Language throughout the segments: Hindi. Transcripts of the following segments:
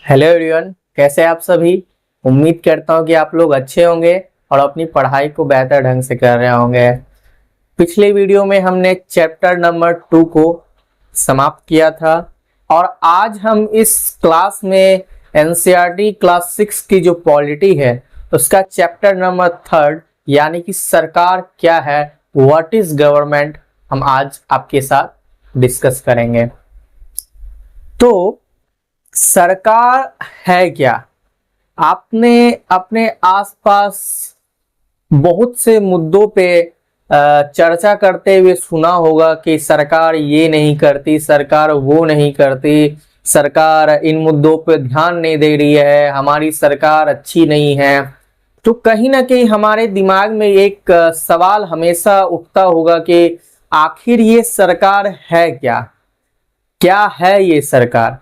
हेलो एवरीवन, कैसे हैं आप सभी। उम्मीद करता हूं कि आप लोग अच्छे होंगे और अपनी पढ़ाई को बेहतर ढंग से कर रहे होंगे। पिछले वीडियो में हमने चैप्टर नंबर 2 को समाप्त किया था और आज हम इस क्लास में एनसीईआरटी क्लास 6 की जो पॉलिटी है उसका चैप्टर नंबर 3 यानी कि सरकार क्या है, व्हाट इज गवर्नमेंट, हम आज आपके साथ डिस्कस करेंगे। तो सरकार है क्या। आपने अपने आसपास बहुत से मुद्दों पे चर्चा करते हुए सुना होगा कि सरकार ये नहीं करती, सरकार वो नहीं करती, सरकार इन मुद्दों पे ध्यान नहीं दे रही है, हमारी सरकार अच्छी नहीं है। तो कहीं ना कहीं हमारे दिमाग में एक सवाल हमेशा उठता होगा कि आखिर ये सरकार है क्या, क्या है ये सरकार।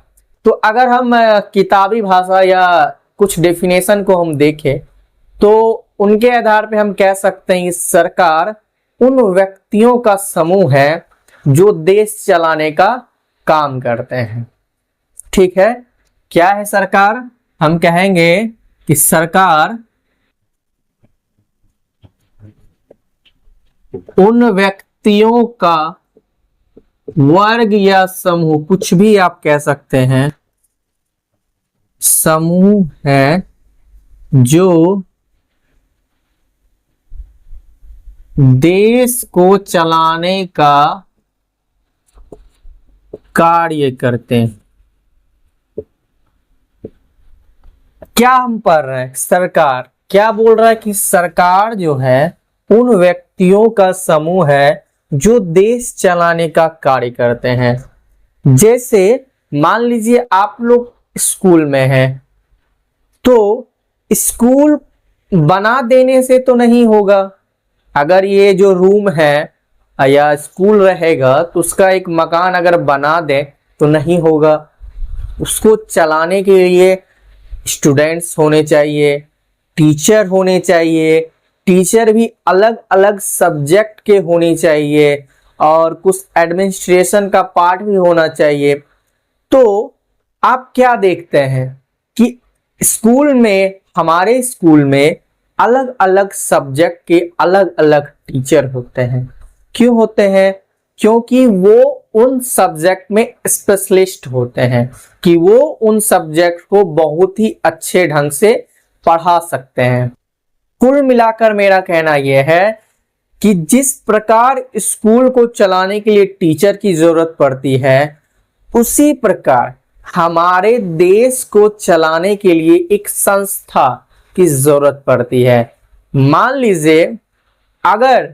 तो अगर हम किताबी भाषा या कुछ डेफिनेशन को हम देखें तो उनके आधार पे हम कह सकते हैं कि सरकार उन व्यक्तियों का समूह है जो देश चलाने का काम करते हैं। ठीक है, क्या है सरकार। हम कहेंगे कि सरकार उन व्यक्तियों का वर्ग या समूह, कुछ भी आप कह सकते हैं, समूह है जो देश को चलाने का कार्य करते हैं। क्या हम पढ़ रहे हैं, सरकार क्या बोल रहा है कि सरकार जो है उन व्यक्तियों का समूह है जो देश चलाने का कार्य करते हैं। जैसे मान लीजिए आप लोग स्कूल में हैं, तो स्कूल बना देने से तो नहीं होगा। अगर ये जो रूम है या स्कूल रहेगा तो उसका एक मकान अगर बना दे तो नहीं होगा। उसको चलाने के लिए स्टूडेंट्स होने चाहिए, टीचर होने चाहिए, टीचर भी अलग अलग सब्जेक्ट के होने चाहिए और कुछ एडमिनिस्ट्रेशन का पार्ट भी होना चाहिए। तो आप क्या देखते हैं कि स्कूल में, हमारे स्कूल में अलग अलग सब्जेक्ट के अलग अलग टीचर होते हैं। क्यों होते हैं? क्योंकि वो उन सब्जेक्ट में स्पेशलिस्ट होते हैं, कि वो उन सब्जेक्ट को बहुत ही अच्छे ढंग से पढ़ा सकते हैं। कुल मिलाकर मेरा कहना यह है कि जिस प्रकार स्कूल को चलाने के लिए टीचर की जरूरत पड़ती है, उसी प्रकार हमारे देश को चलाने के लिए एक संस्था की जरूरत पड़ती है। मान लीजिए, अगर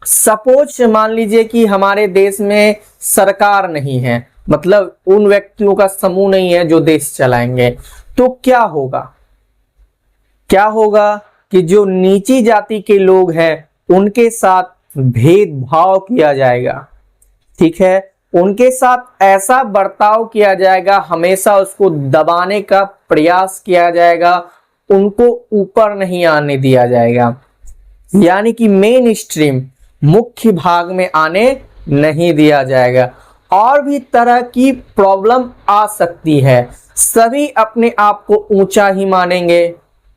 सपोज मान लीजिए कि हमारे देश में सरकार नहीं है, मतलब उन व्यक्तियों का समूह नहीं है जो देश चलाएंगे, तो क्या होगा? क्या होगा कि जो नीची जाति के लोग हैं उनके साथ भेदभाव किया जाएगा। ठीक है, उनके साथ ऐसा बर्ताव किया जाएगा, हमेशा उसको दबाने का प्रयास किया जाएगा, उनको ऊपर नहीं आने दिया जाएगा, यानी कि मेन स्ट्रीम, मुख्य भाग में आने नहीं दिया जाएगा। और भी तरह की प्रॉब्लम आ सकती है। सभी अपने आप को ऊंचा ही मानेंगे,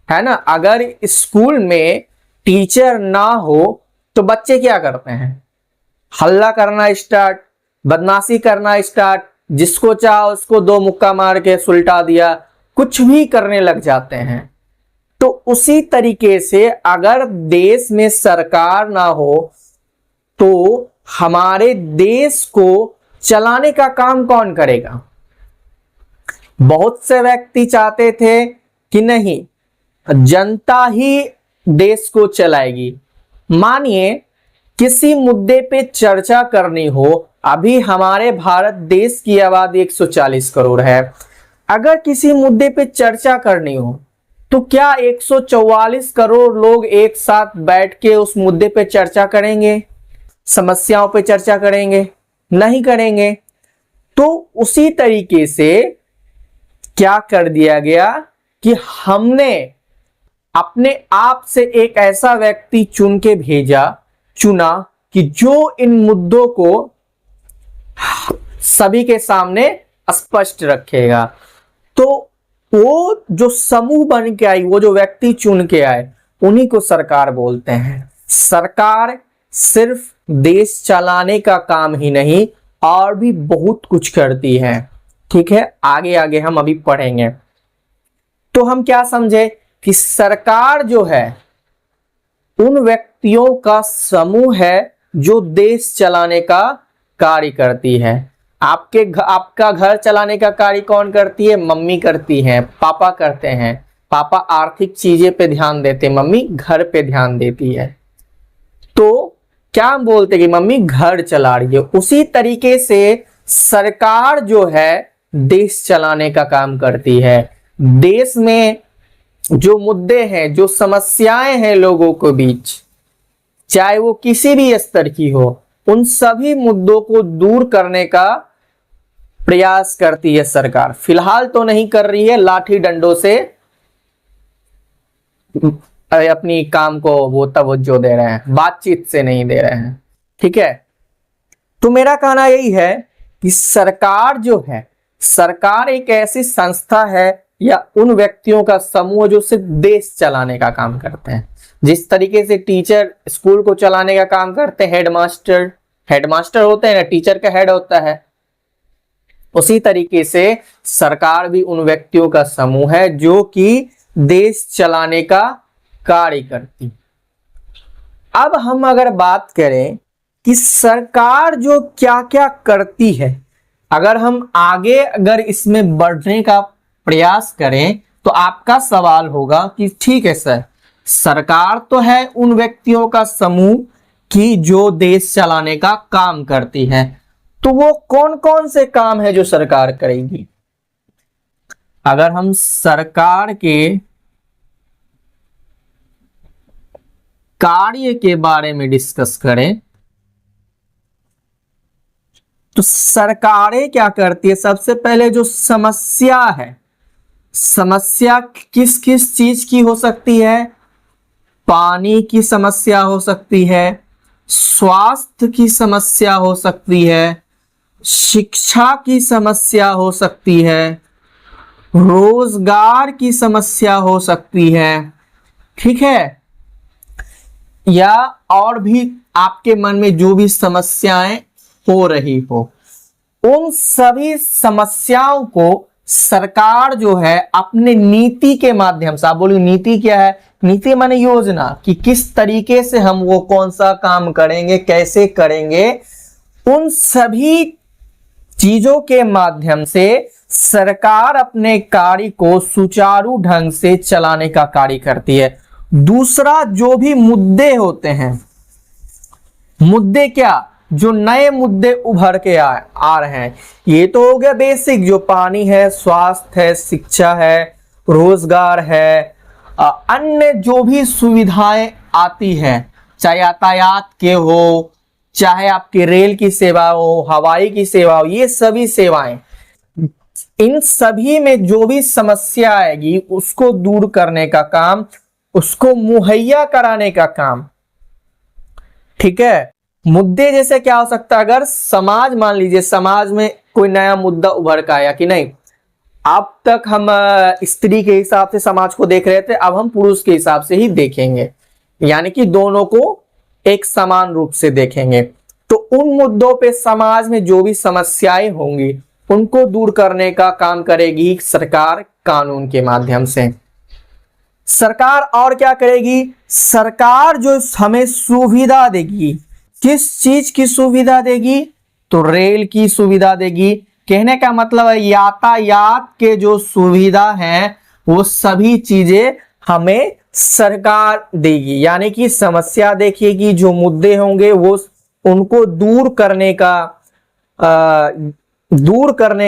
है ना। अगर स्कूल में टीचर ना हो तो बच्चे क्या करते हैं? हल्ला करना स्टार्ट, बदमाशी करना स्टार्ट, जिसको चाहा उसको दो मुक्का मार के सुलटा दिया, कुछ भी करने लग जाते हैं। तो उसी तरीके से अगर देश में सरकार ना हो तो हमारे देश को चलाने का काम कौन करेगा? बहुत से व्यक्ति चाहते थे कि नहीं, जनता ही देश को चलाएगी। मानिए किसी मुद्दे पे चर्चा करनी हो, अभी हमारे भारत देश की आबादी 140 करोड़ है। अगर किसी मुद्दे पे चर्चा करनी हो तो क्या 144 करोड़ लोग एक साथ बैठ के उस मुद्दे पे चर्चा करेंगे? समस्याओं पे चर्चा करेंगे? नहीं करेंगे। तो उसी तरीके से क्या कर दिया गया कि हमने अपने आप से एक ऐसा व्यक्ति चुना कि जो इन मुद्दों को सभी के सामने स्पष्ट रखेगा। तो वो जो समूह बन के आई, वो जो व्यक्ति चुन के आए, उन्हीं को सरकार बोलते हैं। सरकार सिर्फ देश चलाने का काम ही नहीं, और भी बहुत कुछ करती है। ठीक है, आगे आगे हम अभी पढ़ेंगे। तो हम क्या समझे कि सरकार जो है उन व्यक्तियों का समूह है जो देश चलाने का कार्य करती है। आपका घर चलाने का कार्य कौन करती है? मम्मी करती है, पापा करते हैं। पापा आर्थिक चीजें पे ध्यान देते, मम्मी घर पे ध्यान देती है। तो क्या हम बोलते कि मम्मी घर चला रही है। उसी तरीके से सरकार जो है देश चलाने का काम करती है। देश में जो मुद्दे हैं, जो समस्याएं हैं लोगों के बीच, चाहे वो किसी भी स्तर की हो, उन सभी मुद्दों को दूर करने का प्रयास करती है सरकार। फिलहाल तो नहीं कर रही है, लाठी डंडों से अपनी काम को वो तवज्जो दे रहे हैं, बातचीत से नहीं दे रहे हैं। ठीक है, तो मेरा कहना यही है कि सरकार जो है, सरकार एक ऐसी संस्था है या उन व्यक्तियों का समूह जो सिर्फ देश चलाने का काम करते हैं। जिस तरीके से टीचर स्कूल को चलाने का काम करते हैं, हेडमास्टर होते हैं ना, टीचर का हेड होता है, उसी तरीके से सरकार भी उन व्यक्तियों का समूह है जो कि देश चलाने का कार्य करती। अब हम अगर बात करें कि सरकार जो क्या क्या करती है, अगर हम आगे इसमें बढ़ने का प्रयास करें, तो आपका सवाल होगा कि ठीक है सर, सरकार तो है उन व्यक्तियों का समूह की जो देश चलाने का काम करती है, तो वो कौन कौन से काम है जो सरकार करेगी? अगर हम सरकार के कार्य के बारे में डिस्कस करें, तो सरकारें क्या करती है? सबसे पहले जो समस्या है, समस्या किस किस चीज की हो सकती है? पानी की समस्या हो सकती है, स्वास्थ्य की समस्या हो सकती है, शिक्षा की समस्या हो सकती है, रोजगार की समस्या हो सकती है। ठीक है, या और भी आपके मन में जो भी समस्याएं हो रही हो, उन सभी समस्याओं को सरकार जो है अपने नीति के माध्यम से, आप बोलिए नीति क्या है? नीति माने योजना, कि किस तरीके से हम वो कौन सा काम करेंगे, कैसे करेंगे, उन सभी चीजों के माध्यम से सरकार अपने कार्य को सुचारू ढंग से चलाने का कार्य करती है। दूसरा, जो भी मुद्दे होते हैं, मुद्दे क्या? जो नए मुद्दे उभर के आ रहे हैं, ये तो हो गया बेसिक, जो पानी है, स्वास्थ्य है, शिक्षा है, रोजगार है, अन्य जो भी सुविधाएं आती हैं, चाहे यातायात के हो, चाहे आपकी रेल की सेवा हो, हवाई की सेवा हो, ये सभी सेवाएं, इन सभी में जो भी समस्या आएगी उसको दूर करने का काम, उसको मुहैया कराने का काम। ठीक है, मुद्दे जैसे क्या हो सकता है? अगर समाज, मान लीजिए समाज में कोई नया मुद्दा उभर का आया कि नहीं, अब तक हम स्त्री के हिसाब से समाज को देख रहे थे, अब हम पुरुष के हिसाब से ही देखेंगे, यानी कि दोनों को एक समान रूप से देखेंगे। तो उन मुद्दों पे समाज में जो भी समस्याएं होंगी उनको दूर करने का काम करेगी सरकार कानून के माध्यम से। सरकार और क्या करेगी? सरकार जो हमें सुविधा देगी, किस चीज की सुविधा देगी? तो रेल की सुविधा देगी। कहने का मतलब है यातायात के जो सुविधा है वो सभी चीजें हमें सरकार देगी, यानी कि समस्या देखिएगी, जो मुद्दे होंगे वो उनको दूर करने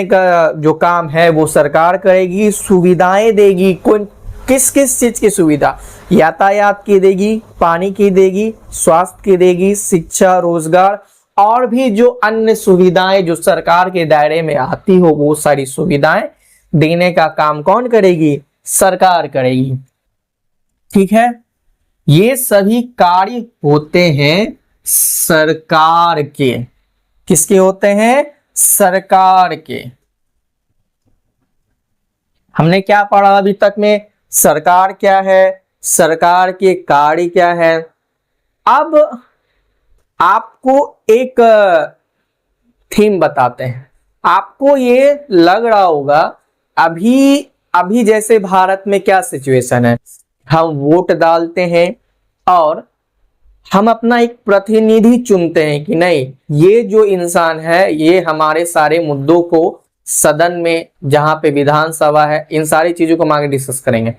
का जो काम है वो सरकार करेगी। सुविधाएं देगी, किस किस चीज की सुविधा? यातायात की देगी, पानी की देगी, स्वास्थ्य की देगी, शिक्षा, रोजगार, और भी जो अन्य सुविधाएं जो सरकार के दायरे में आती हो वो सारी सुविधाएं देने का काम कौन करेगी? सरकार करेगी। ठीक है, ये सभी कार्य होते हैं सरकार के। किसके होते हैं? सरकार के। हमने क्या पढ़ा अभी तक में? सरकार क्या है, सरकार के कार्य क्या है। अब आपको एक थीम बताते हैं। आपको ये लग रहा होगा अभी अभी जैसे भारत में क्या सिचुएशन है, हम वोट डालते हैं और हम अपना एक प्रतिनिधि चुनते हैं कि नहीं, ये जो इंसान है ये हमारे सारे मुद्दों को सदन में, जहां पे विधानसभा है, इन सारी चीजों को हम आगे डिस्कस करेंगे,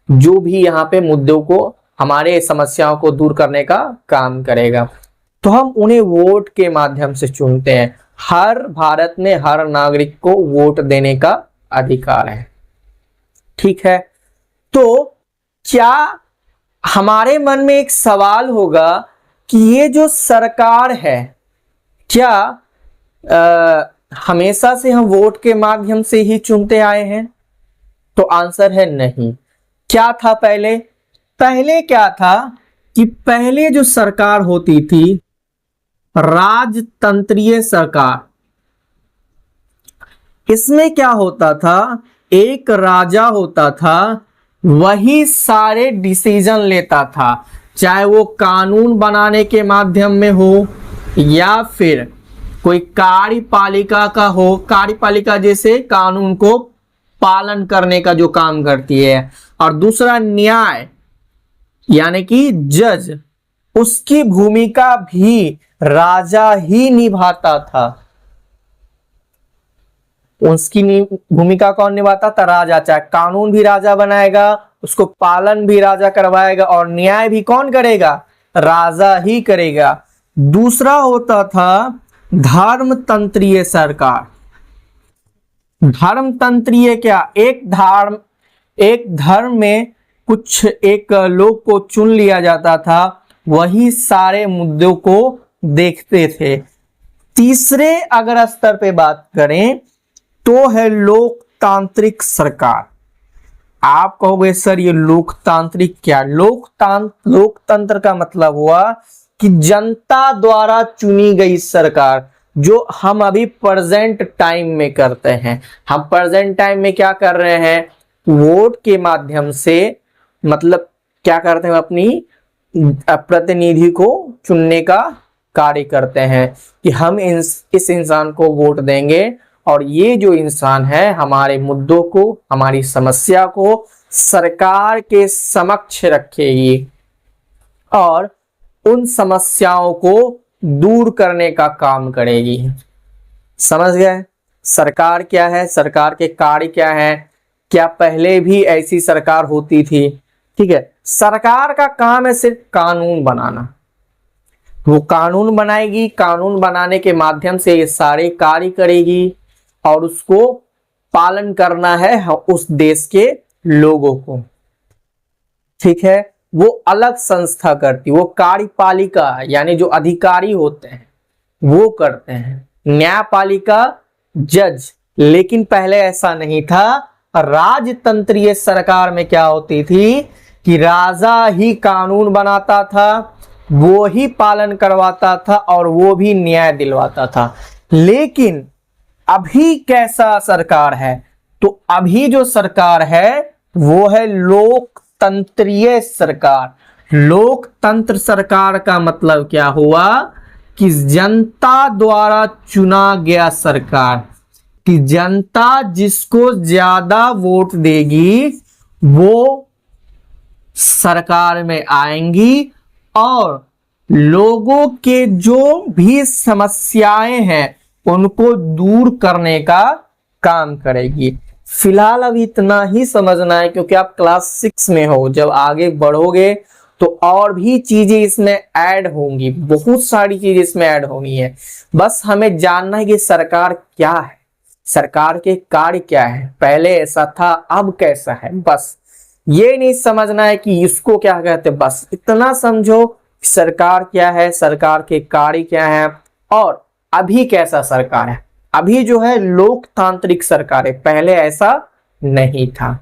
जो भी यहाँ पे मुद्दों को, हमारे समस्याओं को दूर करने का काम करेगा, तो हम उन्हें वोट के माध्यम से चुनते हैं। हर भारत में हर नागरिक को वोट देने का अधिकार है, ठीक है। तो क्या हमारे मन में एक सवाल होगा कि ये जो सरकार है, क्या हमेशा से हम वोट के माध्यम से ही चुनते आए हैं? तो आंसर है नहीं। क्या था पहले? पहले क्या था कि पहले जो सरकार होती थी, राजतंत्रीय सरकार, इसमें क्या होता था, एक राजा होता था, वही सारे डिसीजन लेता था, चाहे वो कानून बनाने के माध्यम में हो या फिर कोई कार्यपालिका का हो। कार्यपालिका जैसे कानून को पालन करने का जो काम करती है, और दूसरा न्याय यानी कि जज, उसकी भूमिका भी राजा ही निभाता था। उसकी भूमिका कौन निभाता था? राजा। चाहे कानून भी राजा बनाएगा, उसको पालन भी राजा करवाएगा, और न्याय भी कौन करेगा? राजा ही करेगा। दूसरा होता था धर्मतंत्रीय सरकार। धर्मतंत्रीय क्या? एक धर्म में कुछ एक लोग को चुन लिया जाता था, वही सारे मुद्दों को देखते थे। तीसरे अगर स्तर पे बात करें तो है लोकतांत्रिक सरकार। आप कहोगे सर ये लोकतांत्रिक क्या? लोकतंत्र का मतलब हुआ कि जनता द्वारा चुनी गई सरकार, जो हम अभी प्रेजेंट टाइम में करते हैं। हम प्रेजेंट टाइम में क्या कर रहे हैं? वोट के माध्यम से, मतलब क्या करते हैं, अपनी प्रतिनिधि को चुनने का कार्य करते हैं कि हम इस इंसान को वोट देंगे और ये जो इंसान है हमारे मुद्दों को, हमारी समस्या को सरकार के समक्ष रखेगी और उन समस्याओं को दूर करने का काम करेगी। समझ गए सरकार क्या है, सरकार के कार्य क्या है? क्या पहले भी ऐसी सरकार होती थी? ठीक है, सरकार का काम है सिर्फ कानून बनाना। वो कानून बनाएगी, कानून बनाने के माध्यम से ये सारे कार्य करेगी और उसको पालन करना है उस देश के लोगों को। ठीक है, वो अलग संस्था करती, वो कार्यपालिका यानी जो अधिकारी होते हैं वो करते हैं, न्यायपालिका जज। लेकिन पहले ऐसा नहीं था। राजतंत्रीय सरकार में क्या होती थी कि राजा ही कानून बनाता था, वो ही पालन करवाता था और वो भी न्याय दिलवाता था। लेकिन अभी कैसा सरकार है? तो अभी जो सरकार है वो है लोकतंत्रीय सरकार। लोकतंत्र सरकार का मतलब क्या हुआ कि जनता द्वारा चुना गया सरकार, कि जनता जिसको ज्यादा वोट देगी वो सरकार में आएंगी और लोगों के जो भी समस्याएं हैं उनको दूर करने का काम करेगी। फिलहाल अभी इतना ही समझना है क्योंकि आप क्लास 6 में हो। जब आगे बढ़ोगे तो और भी चीजें इसमें ऐड होंगी, बहुत सारी चीजें इसमें ऐड होनी है। बस हमें जानना है कि सरकार क्या है, सरकार के कार्य क्या है, पहले ऐसा था अब कैसा है। बस ये नहीं समझना है कि इसको क्या कहते, बस इतना समझो सरकार क्या है, सरकार के कार्य क्या है और अभी कैसा सरकार है। अभी जो है लोकतांत्रिक सरकार है, पहले ऐसा नहीं था।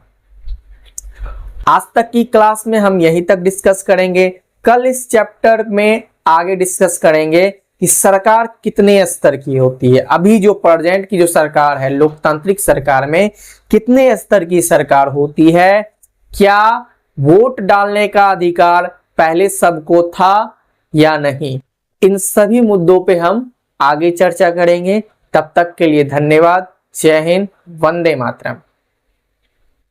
आज तक की क्लास में हम यहीं तक डिस्कस करेंगे। कल इस चैप्टर में आगे डिस्कस करेंगे कि सरकार कितने स्तर की होती है। अभी जो प्रेजेंट की जो सरकार है, लोकतांत्रिक सरकार में कितने स्तर की सरकार होती है, क्या वोट डालने का अधिकार पहले सबको था या नहीं। इन सभी मुद्दों पे हम आगे चर्चा करेंगे। तब तक के लिए धन्यवाद। जय हिंद, वंदे मातरम।